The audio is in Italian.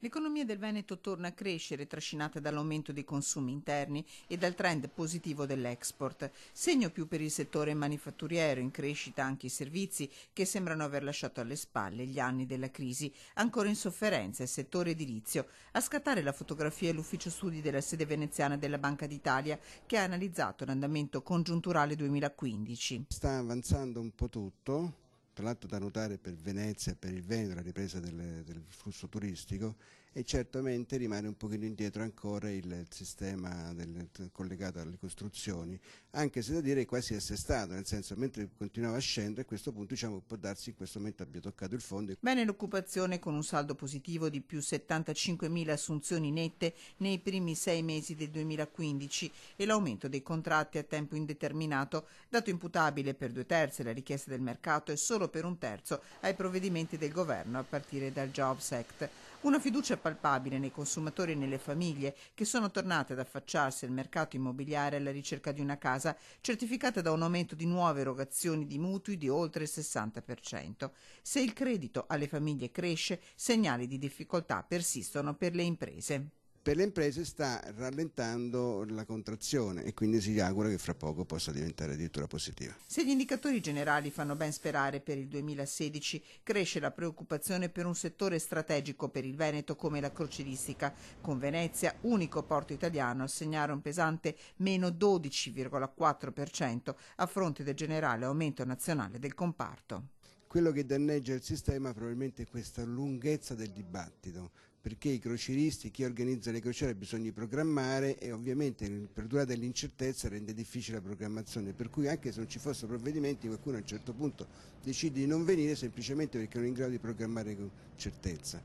L'economia del Veneto torna a crescere, trascinata dall'aumento dei consumi interni e dal trend positivo dell'export. Segno più per il settore manifatturiero, in crescita anche i servizi, che sembrano aver lasciato alle spalle gli anni della crisi. Ancora in sofferenza il settore edilizio. A scattare la fotografia è l'ufficio studi della sede veneziana della Banca d'Italia, che ha analizzato l'andamento congiunturale 2015. Sta avanzando un po' tutto. Tra l'altro da notare per Venezia e per il Veneto la ripresa del flusso turistico, e certamente rimane un pochino indietro ancora il sistema collegato alle costruzioni, anche se da dire quasi è assestato, nel senso mentre continuava a scendere, a questo punto diciamo può darsi in questo momento abbia toccato il fondo. Bene l'occupazione, con un saldo positivo di più 75.000 assunzioni nette nei primi 6 mesi del 2015 e l'aumento dei contratti a tempo indeterminato, dato imputabile per 2/3 alla richiesta del mercato e solo per 1/3 ai provvedimenti del governo a partire dal Jobs Act. Una fiducia palpabile nei consumatori e nelle famiglie, che sono tornate ad affacciarsi al mercato immobiliare alla ricerca di una casa, certificata da un aumento di nuove erogazioni di mutui di oltre il 60%. Se il credito alle famiglie cresce, segnali di difficoltà persistono per le imprese. Per le imprese sta rallentando la contrazione e quindi si augura che fra poco possa diventare addirittura positiva. Se gli indicatori generali fanno ben sperare per il 2016, cresce la preoccupazione per un settore strategico per il Veneto come la crocieristica, con Venezia, unico porto italiano, a segnare un pesante meno 12,4% a fronte del generale aumento nazionale del comparto. Quello che danneggia il sistema probabilmente è questa lunghezza del dibattito, perché i crocieristi, chi organizza le crociere ha bisogno di programmare e ovviamente il perdurare dell'incertezza rende difficile la programmazione, per cui anche se non ci fossero provvedimenti qualcuno a un certo punto decide di non venire semplicemente perché non è in grado di programmare con certezza.